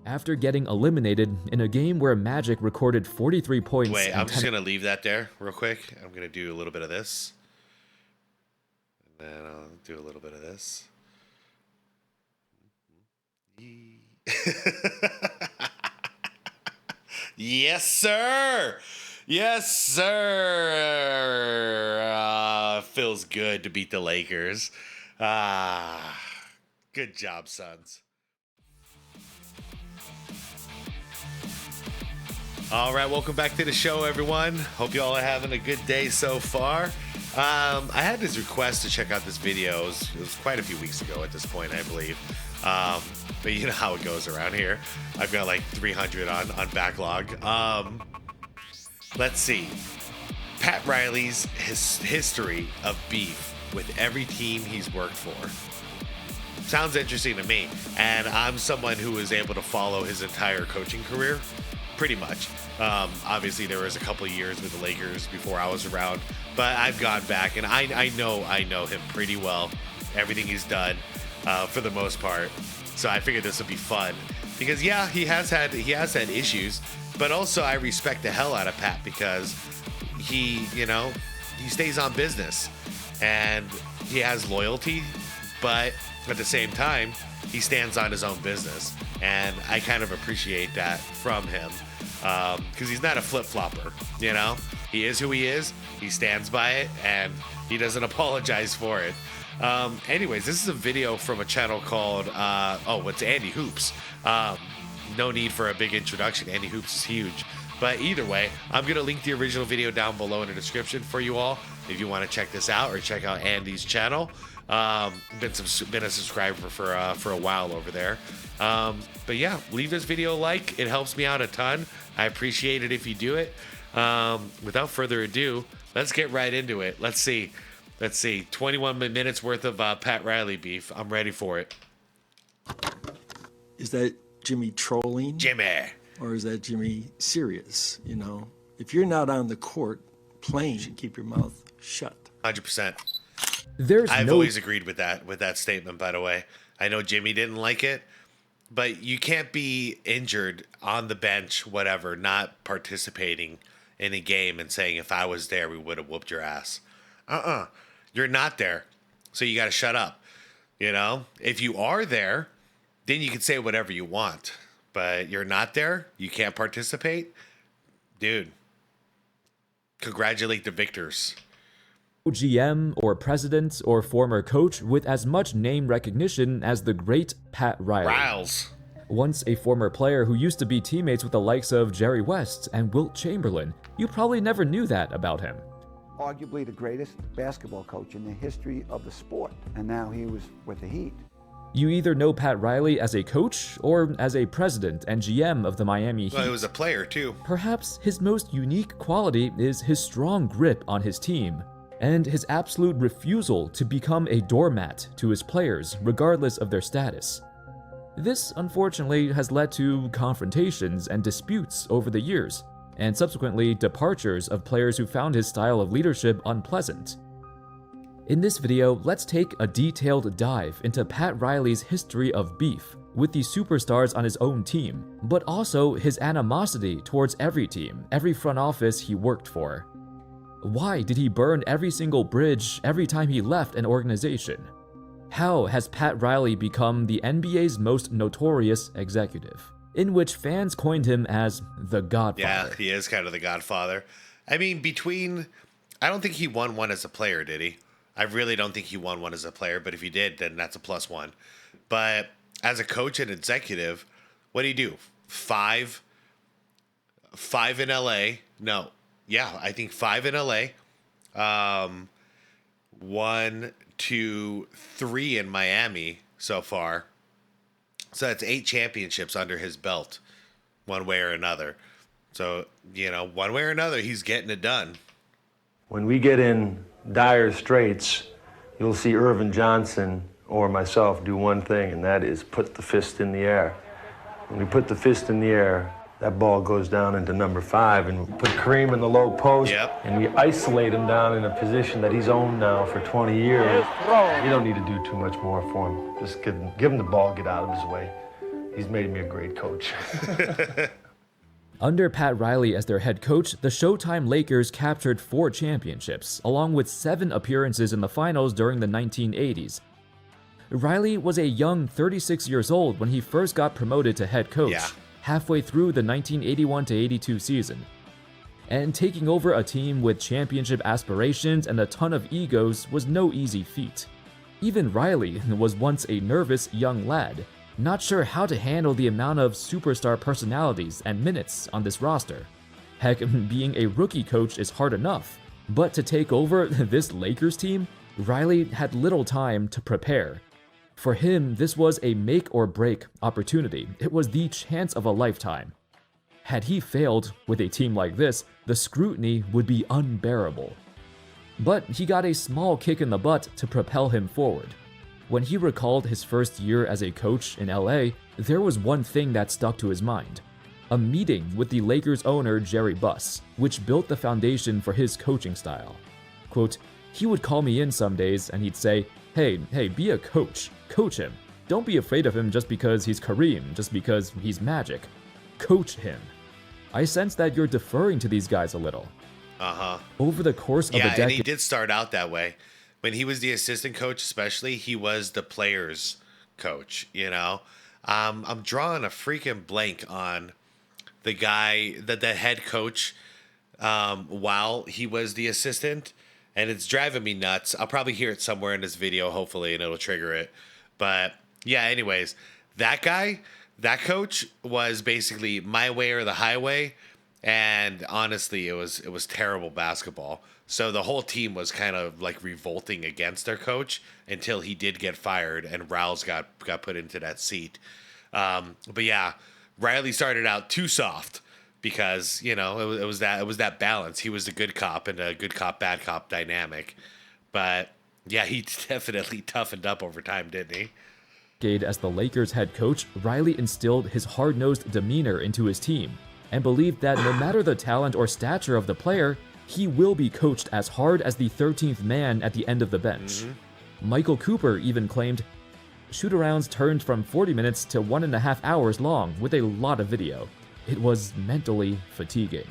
after getting eliminated in a game where Magic recorded 43 points. Wait, I'm just going to leave that there real quick. I'm going to do a little bit of this. And then I'll do a little bit of this. Yes, sir. Yes, sir. Feels good to beat the Lakers. Good job, Suns. All right, welcome back to the show, everyone. Hope you all are having a good day so far. I had this request to check out this video. It was quite a few weeks ago at this point, I believe. But you know how it goes around here. I've got like 300 on backlog. Let's see. Pat Riley's history of beef with every team he's worked for. Sounds interesting to me. And I'm someone who was able to follow his entire coaching career, pretty much. Obviously, there was a couple of years with the Lakers before I was around, but I've gone back and I know him pretty well. Everything he's done, for the most part. So I figured this would be fun because he has had issues, but also I respect the hell out of Pat because he stays on business and he has loyalty, but at the same time he stands on his own business, and I kind of appreciate that from him because he's not a flip-flopper. He is who he is. He stands by it and he doesn't apologize for it. Anyways, this is a video from a channel called it's Andy Hoops. No need for a big introduction. Andy Hoops is huge. But either way, I'm gonna link the original video down below in the description for you all if you want to check this out or check out Andy's channel. Been a subscriber for a while over there. But yeah, leave this video a like. It helps me out a ton. I appreciate it if you do it. Without further ado, let's get right into it. Let's see. 21 minutes worth of Pat Riley beef. I'm ready for it. Is that Jimmy trolling? Jimmy. Or is that Jimmy serious? If you're not on the court playing, you should keep your mouth shut. 100%. I've always agreed with that statement, by the way. I know Jimmy didn't like it, but you can't be injured on the bench, whatever, not participating in a game and saying, if I was there, we would have whooped your ass. You're not there, so you got to shut up. If you are there, then you can say whatever you want. But you're not there, you can't participate. Dude, congratulate the victors. GM or president or former coach with as much name recognition as the great Pat Riley. Riles. Once a former player who used to be teammates with the likes of Jerry West and Wilt Chamberlain, you probably never knew that about him. Arguably the greatest basketball coach in the history of the sport, and now he was with the Heat. You either know Pat Riley as a coach or as a president and GM of the Miami Heat. Well, he was a player too. Perhaps his most unique quality is his strong grip on his team and his absolute refusal to become a doormat to his players regardless of their status. This, unfortunately, has led to confrontations and disputes over the years, and subsequently departures of players who found his style of leadership unpleasant. In this video, let's take a detailed dive into Pat Riley's history of beef with the superstars on his own team, but also his animosity towards every team, every front office he worked for. Why did he burn every single bridge every time he left an organization? How has Pat Riley become the NBA's most notorious executive, in which fans coined him as the Godfather? Yeah, he is kind of the Godfather. I mean, I don't think he won one as a player, did he? I really don't think he won one as a player, but if he did, then that's a +1. But as a coach and executive, what did he do? Five in LA. No. Yeah, I think 5 in LA. 1, 2, 3 in Miami so far. So that's 8 championships under his belt, one way or another. So, one way or another, he's getting it done. When we get in dire straits, you'll see Irvin Johnson or myself do one thing, and that is put the fist in the air. When we put the fist in the air, that ball goes down into number 5, and we put Kareem in the low post, and we isolate him down in a position that he's owned now for 20 years. You don't need to do too much more for him. Just give him the ball, get out of his way. he's made me a great coach. Under Pat Riley as their head coach, the Showtime Lakers captured 4 championships, along with 7 appearances in the finals during the 1980s. Riley was a young 36 years old when he first got promoted to head coach, halfway through the 1981-82 season. And taking over a team with championship aspirations and a ton of egos was no easy feat. Even Riley was once a nervous young lad, not sure how to handle the amount of superstar personalities and minutes on this roster. Heck, being a rookie coach is hard enough, but to take over this Lakers team, Riley had little time to prepare. For him, this was a make or break opportunity. It was the chance of a lifetime. Had he failed with a team like this, the scrutiny would be unbearable. But he got a small kick in the butt to propel him forward. When he recalled his first year as a coach in LA, there was one thing that stuck to his mind: a meeting with the Lakers owner Jerry Buss, which built the foundation for his coaching style. Quote, "He would call me in some days and he'd say, hey, be a coach. Coach him. Don't be afraid of him just because he's Kareem, just because he's Magic. Coach him. I sense that you're deferring to these guys a little." Over the course of a decade, and he did start out that way. When he was the assistant coach, especially, he was the players' coach. You know, I'm drawing a freaking blank on the guy that the head coach while he was the assistant, and it's driving me nuts. I'll probably hear it somewhere in this video, hopefully, and it'll trigger it. But yeah, anyways, that guy, that coach was basically my way or the highway. And honestly, it was terrible basketball. So the whole team was kind of like revolting against their coach until he did get fired and Rouse got put into that seat. But yeah, Riley started out too soft because, you know, it was that balance. He was the good cop and a good cop, bad cop dynamic. But yeah, he definitely toughened up over time, didn't he? As the Lakers head coach, Riley instilled his hard-nosed demeanor into his team and believed that no matter the talent or stature of the player, he will be coached as hard as the 13th man at the end of the bench. Michael Cooper even claimed, "Shoot-arounds turned from 40 minutes to 1.5 hours long with a lot of video. It was mentally fatiguing."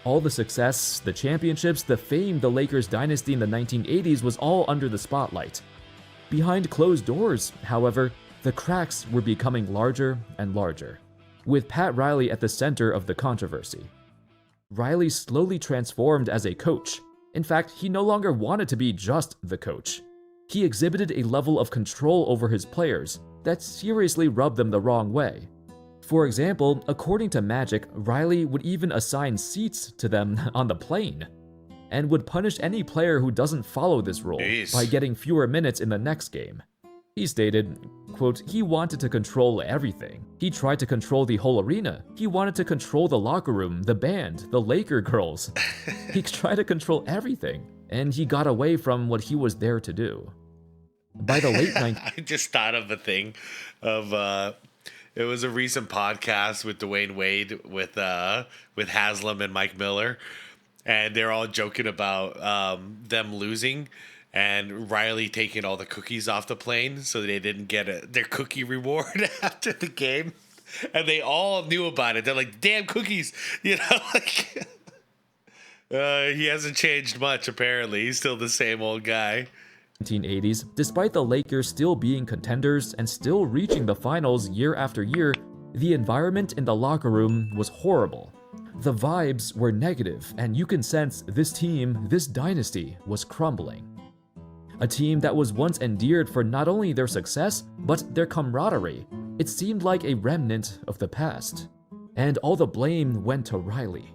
All the success, the championships, the fame, the Lakers dynasty in the 1980s was all under the spotlight. Behind closed doors, however, the cracks were becoming larger and larger, with Pat Riley at the center of the controversy. Riley slowly transformed as a coach. In fact, he no longer wanted to be just the coach. He exhibited a level of control over his players that seriously rubbed them the wrong way. For example, according to Magic, Riley would even assign seats to them on the plane, and would punish any player who doesn't follow this rule by getting fewer minutes in the next game. He stated, quote, "He wanted to control everything. He tried to control the whole arena. He wanted to control the locker room, the band, the Laker girls. He tried to control everything, and he got away from what he was there to do." By the late 90s, I just thought of a thing of it was a recent podcast with Dwayne Wade with Haslam and Mike Miller, and they're all joking about them losing and Riley taking all the cookies off the plane so they didn't get their cookie reward after the game, and they all knew about it. They're like, "Damn cookies," you know. Like, he hasn't changed much apparently. He's still the same old guy. 1980s, despite the Lakers still being contenders and still reaching the finals year after year, the environment in the locker room was horrible. The vibes were negative, and you can sense this team, this dynasty, was crumbling. A team that was once endeared for not only their success, but their camaraderie. It seemed like a remnant of the past. And all the blame went to Riley.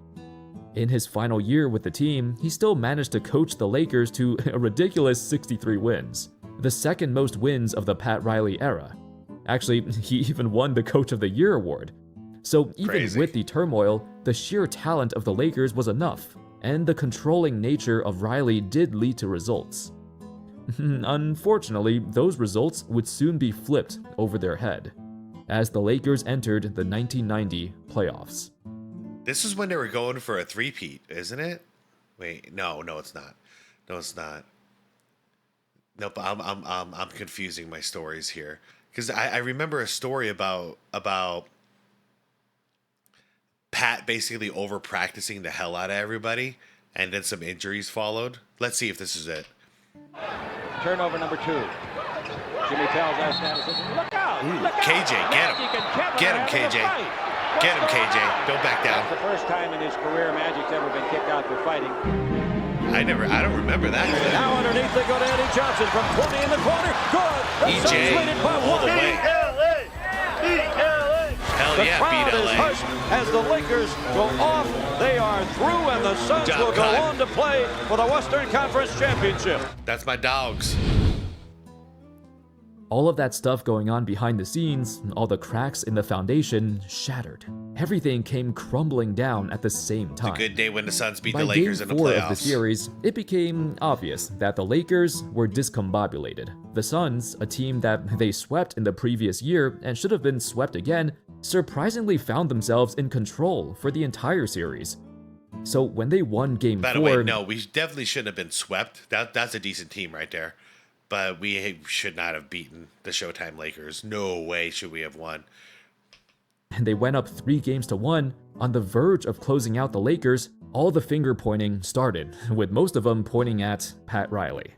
In his final year with the team, he still managed to coach the Lakers to a ridiculous 63 wins, the second most wins of the Pat Riley era. Actually, he even won the Coach of the Year award. So even with the turmoil, the sheer talent of the Lakers was enough, and the controlling nature of Riley did lead to results. Unfortunately, those results would soon be flipped over their head, as the Lakers entered the 1990 playoffs. This is when they were going for a three-peat, isn't it? Wait, no, it's not. No, it's not. Nope, I'm confusing my stories here because I remember a story about Pat basically over practicing the hell out of everybody, and then some injuries followed. Let's see if this is it. Turnover number 2. Jimmy tells us that. Look out! Look KJ, get him! Get him, KJ! Get him, KJ! Don't back down. That's the first time in his career Magic's ever been kicked out for fighting. I don't remember that. Now underneath they go to Eddie Johnson from 20 in the corner. Good. The Suns lead it by all the 1. way. Hell The yeah, crowd beat is LA. hushed as the Lakers go off. They are through, and the Suns will go on to play for the Western Conference Championship. That's my dogs. All of that stuff going on behind the scenes, all the cracks in the foundation shattered. Everything came crumbling down at the same time. A good day when the Suns beat By the Lakers in game the 4 playoffs. of the series, it became obvious that the Lakers were discombobulated. The Suns, a team that they swept in the previous year and should have been swept again, surprisingly found themselves in control for the entire series. So when they won game 4... By the way, no, we definitely shouldn't have been swept. That's a decent team right there. But we should not have beaten the Showtime Lakers. No way should we have won. And they went up 3-1, on the verge of closing out the Lakers. All the finger pointing started, with most of them pointing at Pat Riley.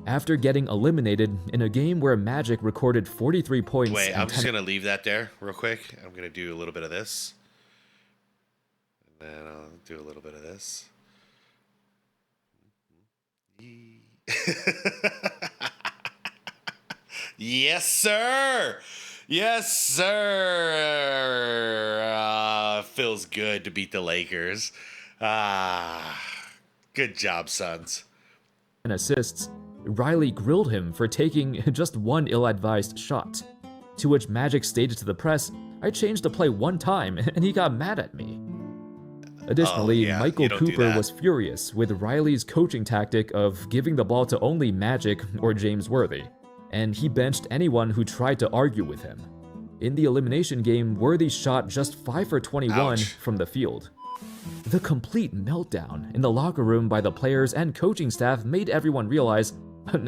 After getting eliminated in a game where Magic recorded 43 points... Wait, I'm just going to leave that there real quick. I'm going to do a little bit of this. And then I'll do a little bit of this. Yes, sir. Yes, sir. Feels good to beat the Lakers. Good job, Suns. and assists, Riley grilled him for taking just one ill-advised shot. To which Magic stated to the press, "I changed the play one time and he got mad at me." Additionally, Michael Cooper was furious with Riley's coaching tactic of giving the ball to only Magic or James Worthy, and he benched anyone who tried to argue with him. In the elimination game, Worthy shot just 5 for 21 from the field. The complete meltdown in the locker room by the players and coaching staff made everyone realize,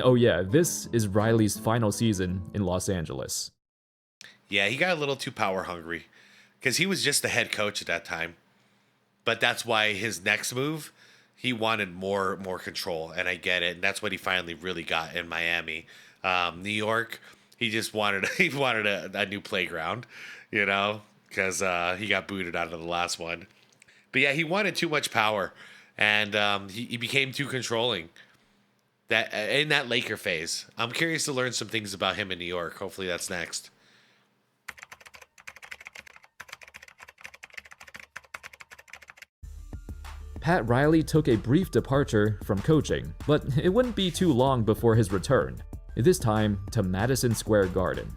oh yeah, this is Riley's final season in Los Angeles. Yeah, he got a little too power hungry because he was just the head coach at that time. But that's why his next move, he wanted more control, and I get it. And that's what he finally really got in Miami. New York, he just wanted a new playground, you know, because he got booted out of the last one. But yeah, he wanted too much power, and he became too controlling. That in that Laker phase, I'm curious to learn some things about him in New York. Hopefully, that's next. Pat Riley took a brief departure from coaching, but it wouldn't be too long before his return, this time to Madison Square Garden.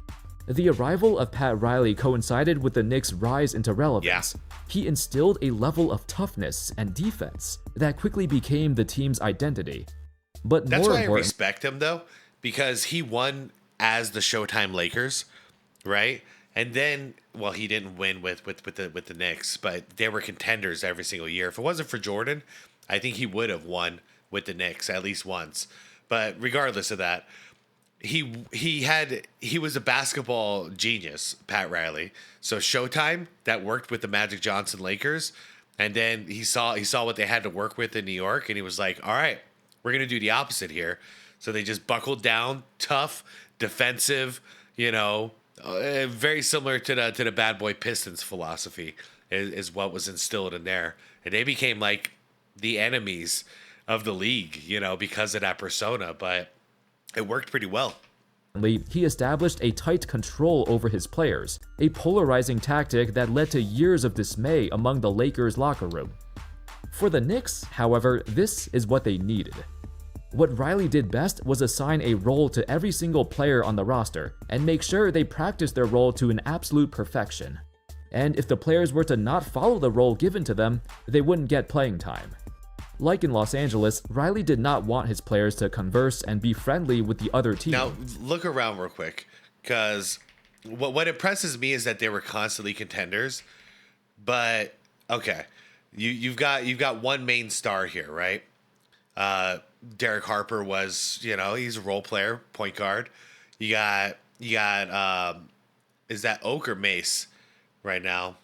The arrival of Pat Riley coincided with the Knicks' rise into relevance. He instilled a level of toughness and defense that quickly became the team's identity. But that's why I respect him, though, because he won as the Showtime Lakers, right? And then, well, he didn't win with the Knicks, but they were contenders every single year. If it wasn't for Jordan, I think he would have won with the Knicks at least once. But regardless of that, he was a basketball genius, Pat Riley. So Showtime, that worked with the Magic Johnson Lakers, and then he saw what they had to work with in New York, and he was like, all right, we're gonna do the opposite here. So they just buckled down, tough, defensive, you know. Very similar to the Bad Boy Pistons philosophy is what was instilled in there. And they became like the enemies of the league, you know, because of that persona, but it worked pretty well. He established a tight control over his players, a polarizing tactic that led to years of dismay among the Lakers' locker room. For the Knicks, however, this is what they needed. What Riley did best was assign a role to every single player on the roster and make sure they practiced their role to an absolute perfection. And if the players were to not follow the role given to them, they wouldn't get playing time. Like in Los Angeles, Riley did not want his players to converse and be friendly with the other team. Now, look around real quick, because what impresses me is that they were constantly contenders. But okay, you've got one main star here, right? Derek Harper was, you know, he's a role player, point guard. You got You got is that Oak or Mace right now?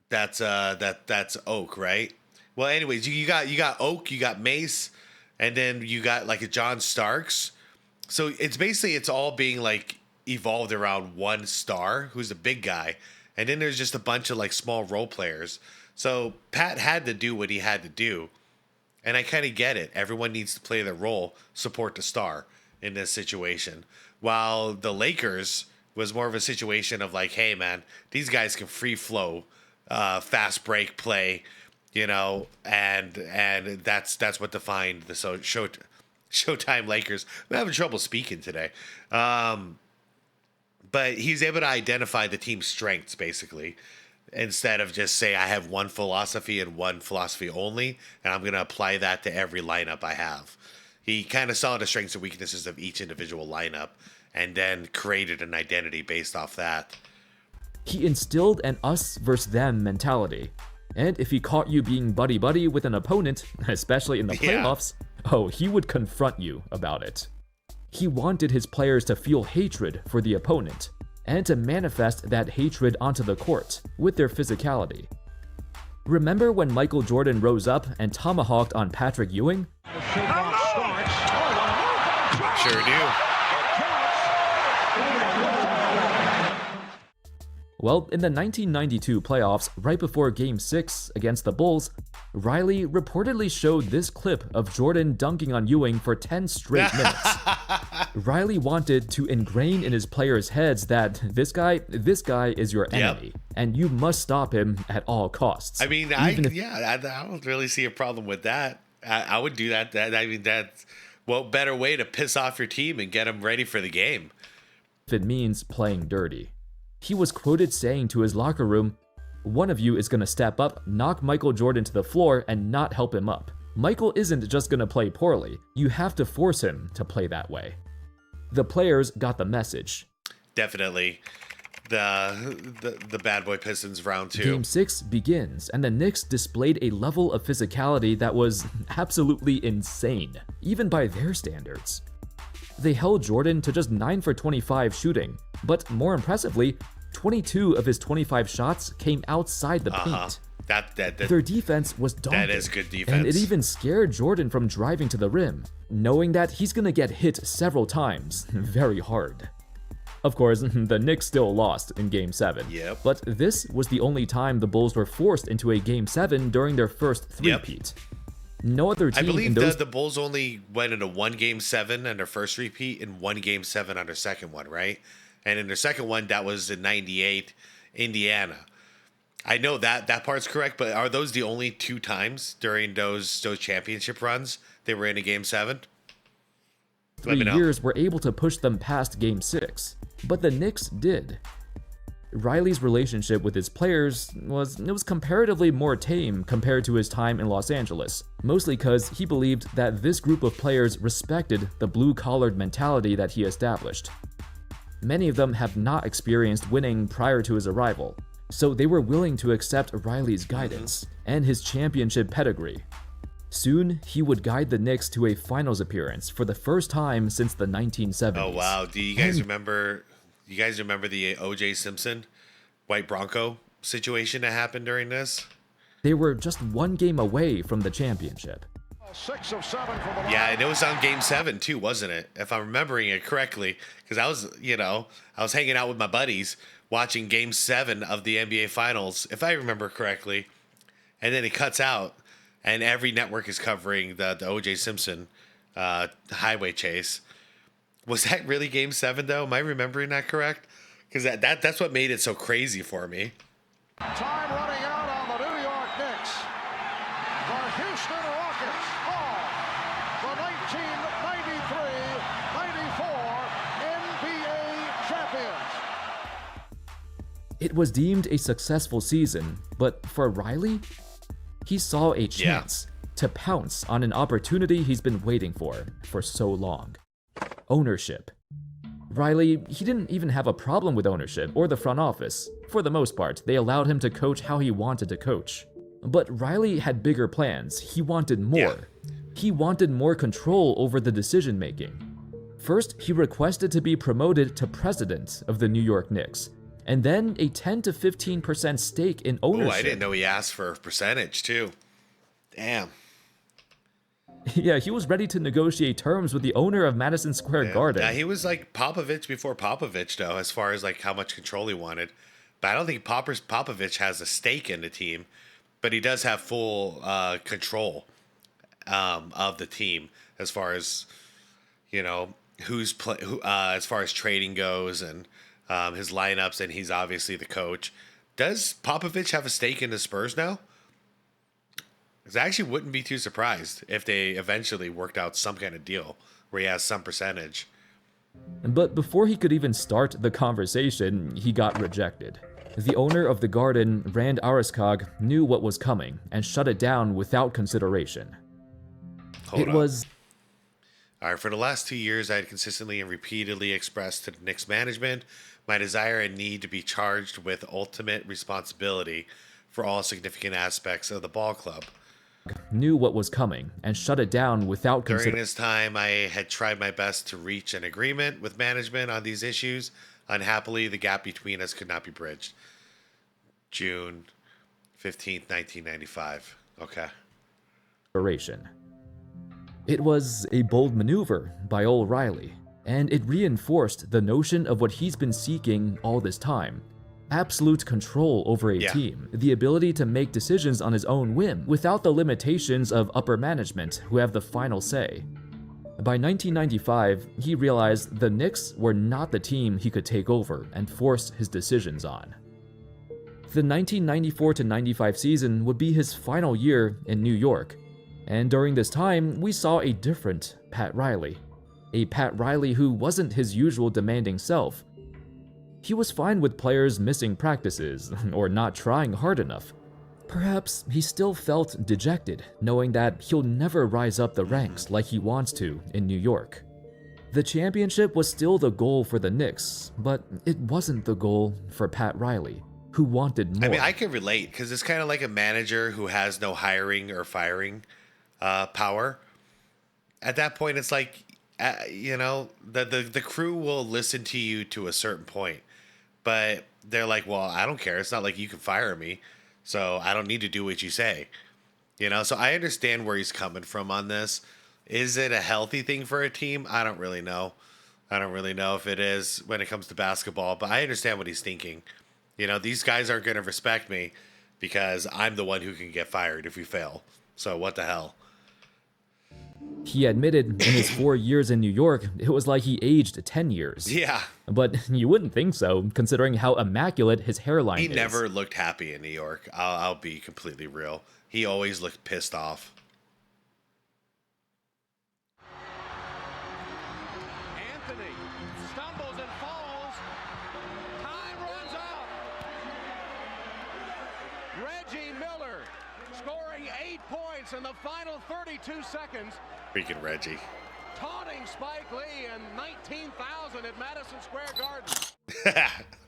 That's Oak, right? Well, anyways, you got Oak, you got Mace, and then you got like a John Starks. So it's all being like evolved around one star who's a big guy, and then there's just a bunch of like small role players. So Pat had to do what he had to do, and I kind of get it. Everyone needs to play their role, support the star in this situation. While the Lakers was more of a situation of like, hey man, these guys can free flow, fast break play, you know, and that's what defined the Showtime Lakers. I'm having trouble speaking today. But he's able to identify the team's strengths, basically, instead of just say, I have one philosophy and one philosophy only, and I'm going to apply that to every lineup I have. He kind of saw the strengths and weaknesses of each individual lineup and then created an identity based off that. He instilled an us versus them mentality. And if he caught you being buddy-buddy with an opponent, especially in the playoffs, he would confront you about it. He wanted his players to feel hatred for the opponent, and to manifest that hatred onto the court with their physicality. Remember when Michael Jordan rose up and tomahawked on Patrick Ewing? Sure do. Well, in the 1992 playoffs, right before Game 6 against the Bulls, Riley reportedly showed this clip of Jordan dunking on Ewing for 10 straight minutes. Riley wanted to ingrain in his players' heads that this guy is your enemy, and you must stop him at all costs. I mean, I don't really see a problem with that. I would do that. That's better way to piss off your team and get them ready for the game. If it means playing dirty. He was quoted saying to his locker room, "One of you is going to step up, knock Michael Jordan to the floor, and not help him up. Michael isn't just going to play poorly. You have to force him to play that way." The players got the message. Definitely. The bad boy Pistons round 2. Game 6 begins, and the Knicks displayed a level of physicality that was absolutely insane, even by their standards. They held Jordan to just 9 for 25 shooting, but more impressively, 22 of his 25 shots came outside the paint. Their defense was daunting. That is good defense. And it even scared Jordan from driving to the rim, knowing that he's gonna get hit several times, very hard. Of course, the Knicks still lost in Game 7. Yep. But this was the only time the Bulls were forced into a Game 7 during their first three-peat. No other team I believe in those... the Bulls only went into one Game 7 on their first repeat and one Game 7 on their second one, right? And in their second one, that was in '98, Indiana. I know that part's correct, but are those the only 2 times during those championship runs they were in a Game 7? 3 years were able to push them past Game 6, but the Knicks did. Riley's relationship with his players was comparatively more tame compared to his time in Los Angeles, mostly because he believed that this group of players respected the blue-collared mentality that he established. Many of them have not experienced winning prior to his arrival, so they were willing to accept Riley's guidance and his championship pedigree. Soon, he would guide the Knicks to a finals appearance for the first time since the 1970s. Oh wow! Do you guys remember? You guys remember the O.J. Simpson White Bronco situation that happened during this? They were just 1 game away from the championship. 6 of 7 for the Yeah, and it was on Game 7 too, wasn't it? If I'm remembering it correctly, because I was hanging out with my buddies watching Game 7 of the NBA Finals, if I remember correctly, and then it cuts out, and every network is covering the O.J. Simpson highway chase. Was that really Game 7 though? Am I remembering that correct? Because that's what made it so crazy for me. Time running out on the New York Knicks. The Houston Rockets are the 1993-94 NBA champions. It was deemed a successful season, but for Riley, he saw a chance to pounce on an opportunity he's been waiting for so long. Ownership. Riley, he didn't even have a problem with ownership or the front office. For the most part, they allowed him to coach how he wanted to coach. But Riley had bigger plans. He wanted more. He wanted more control over the decision-making. First, he requested to be promoted to president of the New York Knicks, and then a 10 to 15% stake in ownership. Oh, I didn't know he asked for a percentage too. Damn. Yeah, he was ready to negotiate terms with the owner of Madison Square Garden. Yeah, he was like Popovich before Popovich, though, as far as like how much control he wanted. But I don't think Popovich has a stake in the team, but he does have full control of the team as far as, you know, as far as trading goes and his lineups, and he's obviously the coach. Does Popovich have a stake in the Spurs now? Because I actually wouldn't be too surprised if they eventually worked out some kind of deal where he has some percentage. But before he could even start the conversation, he got rejected. The owner of the Garden, Rand Ariskog, knew what was coming and shut it down without consideration. Hold on. All right, for the last 2 years, I had consistently and repeatedly expressed to the Knicks management my desire and need to be charged with ultimate responsibility for all significant aspects of the ball club. Knew what was coming and shut it down without consideration. During this time, I had tried my best to reach an agreement with management on these issues. Unhappily, the gap between us could not be bridged. June 15th, 1995. Okay. It was a bold maneuver by old Riley, and it reinforced the notion of what he's been seeking all this time. Absolute control over a team, the ability to make decisions on his own whim without the limitations of upper management who have the final say. By 1995, he realized the Knicks were not the team he could take over and force his decisions on. The 1994-95 season would be his final year in New York, and during this time, we saw a different Pat Riley. A Pat Riley who wasn't his usual demanding self. He was fine with players missing practices or not trying hard enough. Perhaps he still felt dejected, knowing that he'll never rise up the ranks like he wants to in New York. The championship was still the goal for the Knicks, but it wasn't the goal for Pat Riley, who wanted more. I mean, I can relate, because it's kind of like a manager who has no hiring or firing power. At that point, it's like, you know, the crew will listen to you to a certain point. But they're like, well, I don't care. It's not like you can fire me, so I don't need to do what you say. You know, so I understand where he's coming from on this. Is it a healthy thing for a team? I don't really know. I don't really know if it is when it comes to basketball, but I understand what he's thinking. You know, these guys aren't going to respect me because I'm the one who can get fired if we fail. So what the hell? He admitted in his 4 years in New York, it was like he aged 10 years. Yeah. But you wouldn't think so, considering how immaculate his hairline is. He never looked happy in New York. I'll be completely real. He always looked pissed off. Anthony stumbles and falls. Time runs out. Reggie Miller scoring 8 points in the final 32 seconds. Freaking Reggie. Taunting Spike Lee and 19,000 at Madison Square Garden.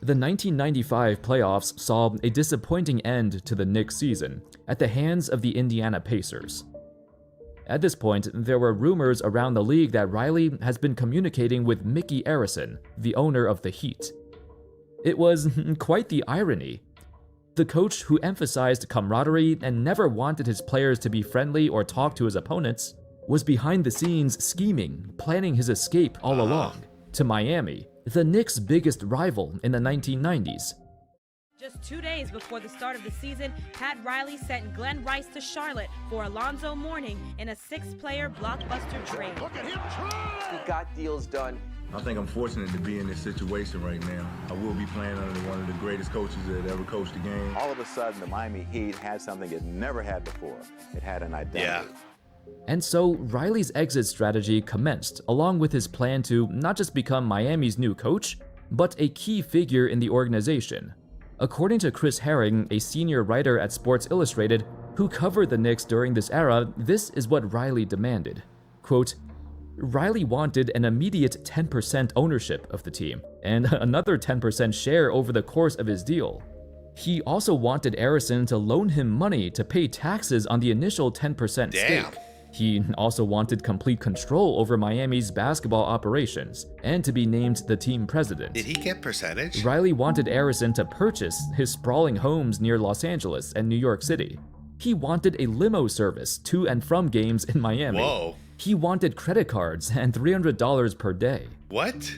The 1995 playoffs saw a disappointing end to the Knicks season at the hands of the Indiana Pacers. At this point, there were rumors around the league that Riley has been communicating with Mickey Arison, the owner of the Heat. It was quite the irony. The coach who emphasized camaraderie and never wanted his players to be friendly or talk to his opponents was behind the scenes scheming, planning his escape all along to Miami, the Knicks' biggest rival in the 1990s. Just 2 days before the start of the season, Pat Riley sent Glenn Rice to Charlotte for Alonzo Mourning in a 6-player blockbuster trade. Look at him try! He got deals done. I think I'm fortunate to be in this situation right now. I will be playing under one of the greatest coaches that ever coached the game. All of a sudden, the Miami Heat had something it never had before. It had an identity. Yeah. And so Riley's exit strategy commenced, along with his plan to not just become Miami's new coach, but a key figure in the organization. According to Chris Herring, a senior writer at Sports Illustrated, who covered the Knicks during this era, this is what Riley demanded. Quote, Riley wanted an immediate 10% ownership of the team, and another 10% share over the course of his deal. He also wanted Arison to loan him money to pay taxes on the initial 10% stake. He also wanted complete control over Miami's basketball operations and to be named the team president. Did he get percentage? Riley wanted Arison to purchase his sprawling homes near Los Angeles and New York City. He wanted a limo service to and from games in Miami. Whoa. He wanted credit cards and $300 per day. What?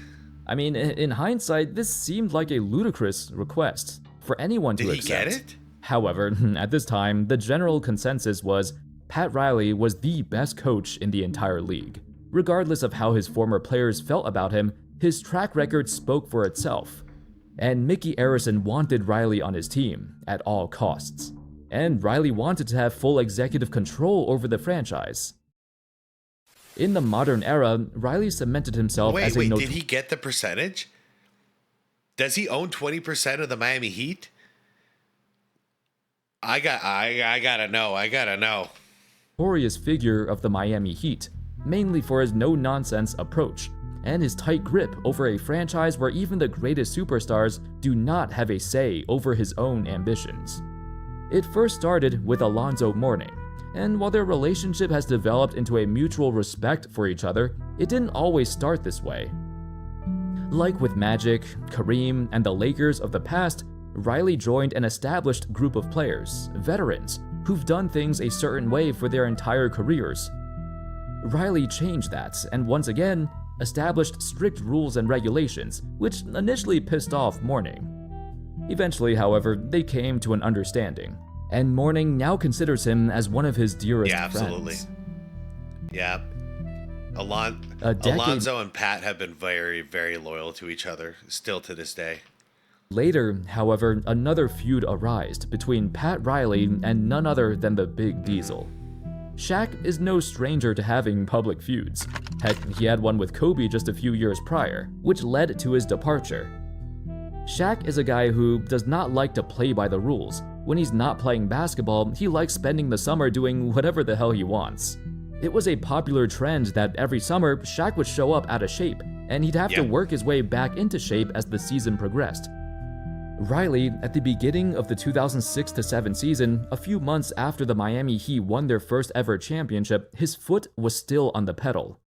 I mean, in hindsight, this seemed like a ludicrous request for anyone to accept. Did he get it? However, at this time, the general consensus was Pat Riley was the best coach in the entire league. Regardless of how his former players felt about him, his track record spoke for itself. And Mickey Arison wanted Riley on his team at all costs. And Riley wanted to have full executive control over the franchise. In the modern era, Riley cemented himself as a Wait, did he get the percentage? Does he own 20% of the Miami Heat? I gotta know. notorious figure of the Miami Heat, mainly for his no-nonsense approach and his tight grip over a franchise where even the greatest superstars do not have a say over his own ambitions. It first started with Alonzo Mourning, and while their relationship has developed into a mutual respect for each other, it didn't always start this way. Like with Magic, Kareem, and the Lakers of the past, Riley joined an established group of players, veterans, who've done things a certain way for their entire careers. Riley changed that, and once again, established strict rules and regulations, which initially pissed off Mourning. Eventually, however, they came to an understanding, and Mourning now considers him as one of his dearest friends. Yeah, absolutely. Yeah. Alonzo and Pat have been very, very loyal to each other, still to this day. Later, however, another feud arose between Pat Riley and none other than the Big Diesel. Shaq is no stranger to having public feuds. Heck, he had one with Kobe just a few years prior, which led to his departure. Shaq is a guy who does not like to play by the rules. When he's not playing basketball, he likes spending the summer doing whatever the hell he wants. It was a popular trend that every summer, Shaq would show up out of shape, and he'd have to work his way back into shape as the season progressed. Riley, at the beginning of the 2006-07 season, a few months after the Miami Heat won their first ever championship, his foot was still on the pedal.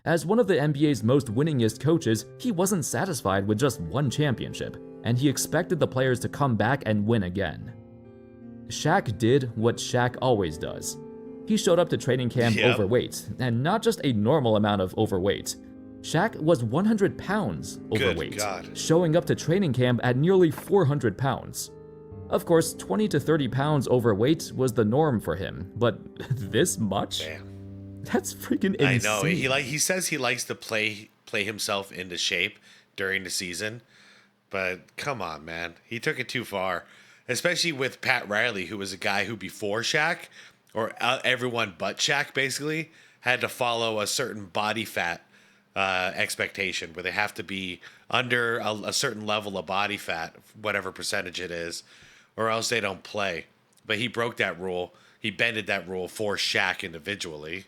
As one of the NBA's most winningest coaches, he wasn't satisfied with just one championship, and he expected the players to come back and win again. Shaq did what Shaq always does. He showed up to training camp overweight, and not just a normal amount of overweight. Shaq was 100 pounds overweight, showing up to training camp at nearly 400 pounds. Of course, 20 to 30 pounds overweight was the norm for him, but this much? Damn. That's freaking insane. I know. He says he likes to play himself into shape during the season, but come on, man. He took it too far, especially with Pat Riley, who was a guy who before Shaq, or everyone but Shaq basically, had to follow a certain body fat expectation where they have to be under a certain level of body fat, whatever percentage it is, or else they don't play. But he broke that rule. He bended that rule for Shaq individually.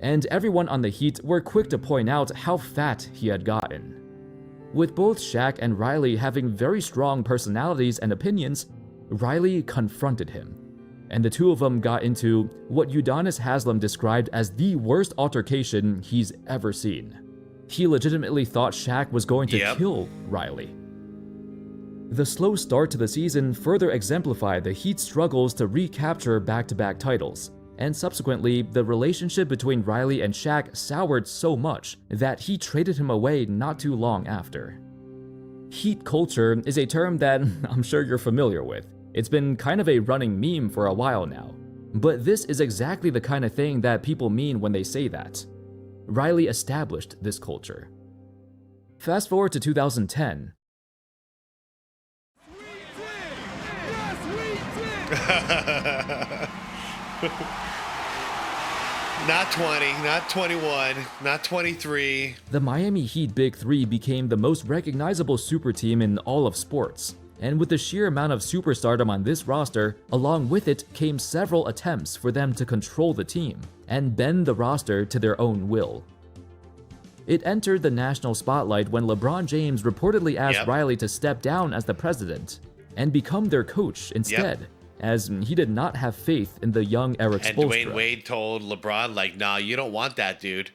And everyone on the Heat were quick to point out how fat he had gotten. With both Shaq and Riley having very strong personalities and opinions, Riley confronted him, and the two of them got into what Udonis Haslem described as the worst altercation he's ever seen. He legitimately thought Shaq was going to kill Riley. The slow start to the season further exemplified the Heat's struggles to recapture back-to-back titles, and subsequently, the relationship between Riley and Shaq soured so much that he traded him away not too long after. Heat culture is a term that I'm sure you're familiar with. It's been kind of a running meme for a while now. But this is exactly the kind of thing that people mean when they say that. Riley established this culture. Fast forward to 2010. Not 20, not 21, not 23. The Miami Heat Big Three became the most recognizable super team in all of sports. And with the sheer amount of superstardom on this roster, along with it came several attempts for them to control the team and bend the roster to their own will. It entered the national spotlight when LeBron James reportedly asked Riley to step down as the president and become their coach instead. as he did not have faith in the young Eric And Spoelstra. Dwayne Wade told LeBron, like, nah, you don't want that, dude.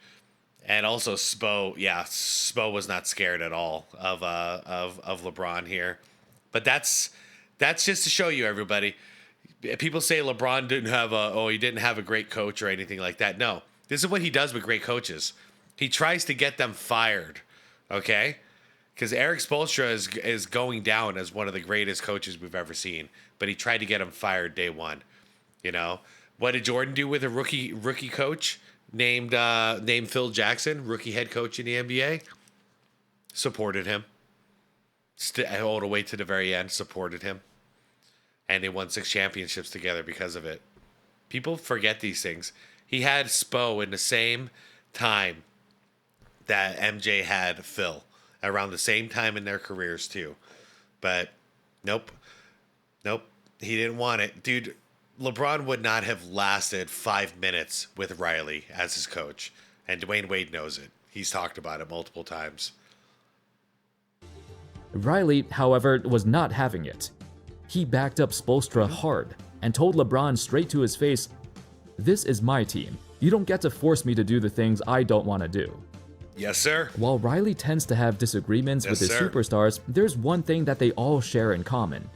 And also Spo was not scared at all of LeBron here. But that's just to show you, everybody. People say LeBron didn't have a great coach or anything like that. No, this is what he does with great coaches. He tries to get them fired, okay? Because Eric Spoelstra is going down as one of the greatest coaches we've ever seen. But he tried to get him fired day one. You know, what did Jordan do with a rookie coach named Phil Jackson, rookie head coach in the NBA? Supported him. All the way to the very end, supported him. And they won 6 championships together because of it. People forget these things. He had Spo in the same time that MJ had Phil. Around the same time in their careers, too. But, nope. He didn't want it. Dude, LeBron would not have lasted 5 minutes with Riley as his coach. And Dwayne Wade knows it. He's talked about it multiple times. Riley, however, was not having it. He backed up Spoelstra hard and told LeBron straight to his face, "This is my team. You don't get to force me to do the things I don't want to do." Yes, sir. While Riley tends to have disagreements with his superstars, there's one thing that they all share in common: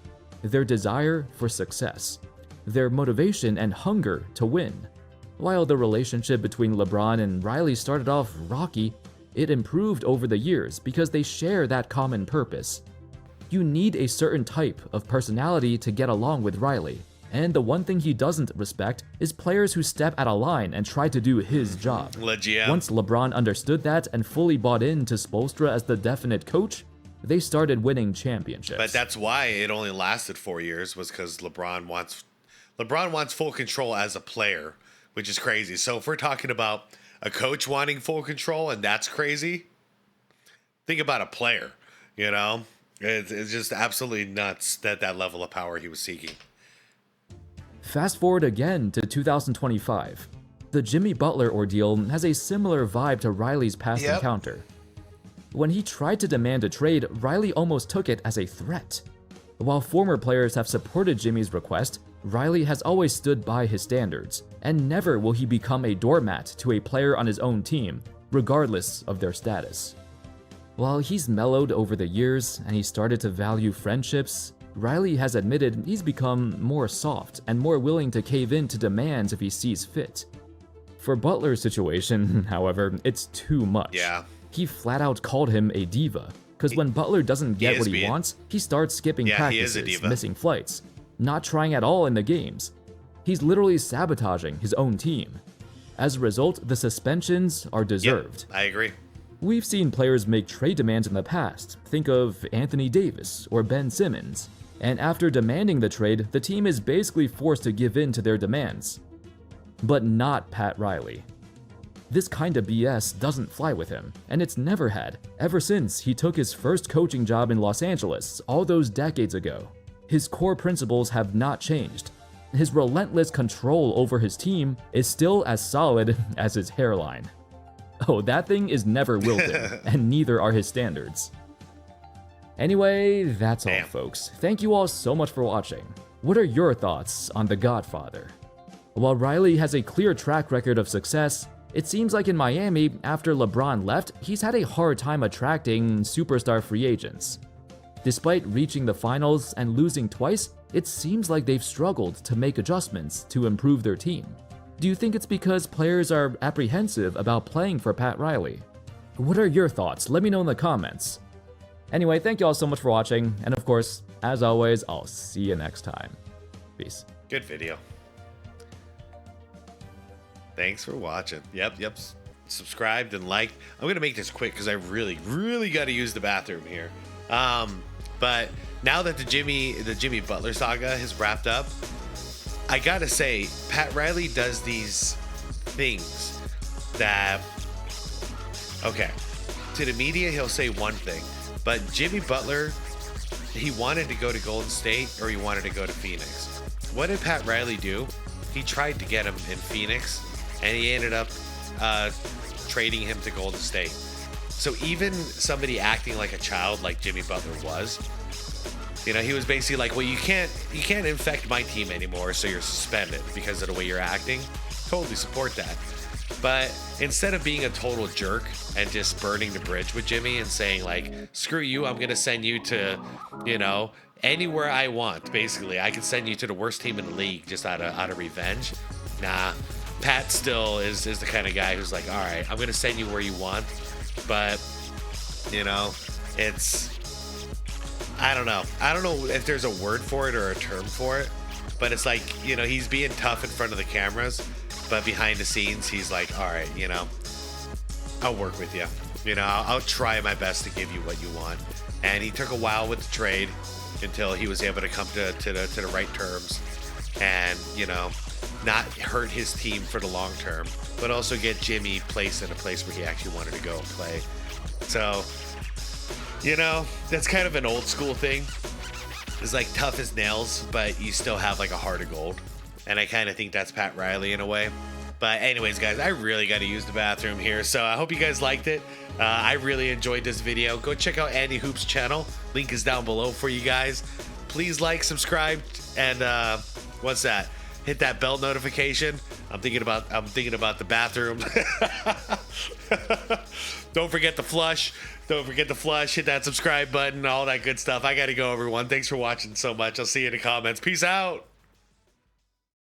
their desire for success, their motivation and hunger to win. While the relationship between LeBron and Riley started off rocky, it improved over the years because they share that common purpose. You need a certain type of personality to get along with Riley, and the one thing he doesn't respect is players who step out of line and try to do his job. Legit. Once LeBron understood that and fully bought into Spoelstra as the definite coach, they started winning championships. But that's why it only lasted 4 years, was because LeBron wants full control as a player, which is crazy. So if we're talking about a coach wanting full control and that's crazy, think about a player, you know? It's just absolutely nuts that level of power he was seeking. Fast forward again to 2025. The Jimmy Butler ordeal has a similar vibe to Riley's past encounter. When he tried to demand a trade, Riley almost took it as a threat. While former players have supported Jimmy's request, Riley has always stood by his standards, and never will he become a doormat to a player on his own team, regardless of their status. While he's mellowed over the years and he started to value friendships, Riley has admitted he's become more soft and more willing to cave in to demands if he sees fit. For Butler's situation, however, it's too much. Yeah. He flat out called him a diva, because when Butler doesn't get what he wants, he starts skipping practices, missing flights, not trying at all in the games. He's literally sabotaging his own team. As a result, the suspensions are deserved. I agree. We've seen players make trade demands in the past. Think of Anthony Davis or Ben Simmons. And after demanding the trade, the team is basically forced to give in to their demands. But not Pat Riley. This kind of BS doesn't fly with him, and it's never had, ever since he took his first coaching job in Los Angeles all those decades ago. His core principles have not changed. His relentless control over his team is still as solid as his hairline. Oh, that thing is never wilted, and neither are his standards. Anyway, that's all, folks. Thank you all so much for watching. What are your thoughts on The Godfather? While Riley has a clear track record of success, it seems like in Miami, after LeBron left, he's had a hard time attracting superstar free agents. Despite reaching the finals and losing twice, it seems like they've struggled to make adjustments to improve their team. Do you think it's because players are apprehensive about playing for Pat Riley? What are your thoughts? Let me know in the comments. Anyway, thank you all so much for watching, and of course, as always, I'll see you next time. Peace. Good video. Thanks for watching. Yep. Subscribed and liked. I'm going to make this quick because I really got to use the bathroom here. But now that the Jimmy Butler saga has wrapped up, I got to say, Pat Riley does these things that, okay, to the media, he'll say one thing, but Jimmy Butler, he wanted to go to Golden State or he wanted to go to Phoenix. What did Pat Riley do? He tried to get him in Phoenix, and he ended up trading him to Golden State. So even somebody acting like a child like Jimmy Butler was, You know, he was basically like, well, you can't infect my team anymore, so you're suspended because of the way you're acting. Totally support that. But instead of being a total jerk and just burning the bridge with Jimmy and saying like, screw you, I'm going to send you to, you know, anywhere I want, basically. I can send you to the worst team in the league just out of revenge. Nah, Pat still is the kind of guy who's like, all right, I'm going to send you where you want. But, you know, it's, I don't know. I don't know if there's a word for it or a term for it. But it's like, you know, he's being tough in front of the cameras. But behind the scenes, he's like, all right, you know, I'll work with you. You know, I'll try my best to give you what you want. And he took a while with the trade until he was able to come to the right terms and, you know, not hurt his team for the long term, but also get Jimmy placed in a place where he actually wanted to go and play. So, you know, that's kind of an old school thing. It's like tough as nails, but you still have like a heart of gold. And I kind of think that's Pat Riley in a way. But anyways, guys, I really got to use the bathroom here. So I hope you guys liked it. I really enjoyed this video. Go check out Andy Hoop's channel. Link is down below for you guys. Please like, subscribe, and what's that? Hit that bell notification. I'm thinking about the bathroom. Don't forget to flush. Don't forget to flush. Hit that subscribe button. All that good stuff. I got to go, everyone. Thanks for watching so much. I'll see you in the comments. Peace out.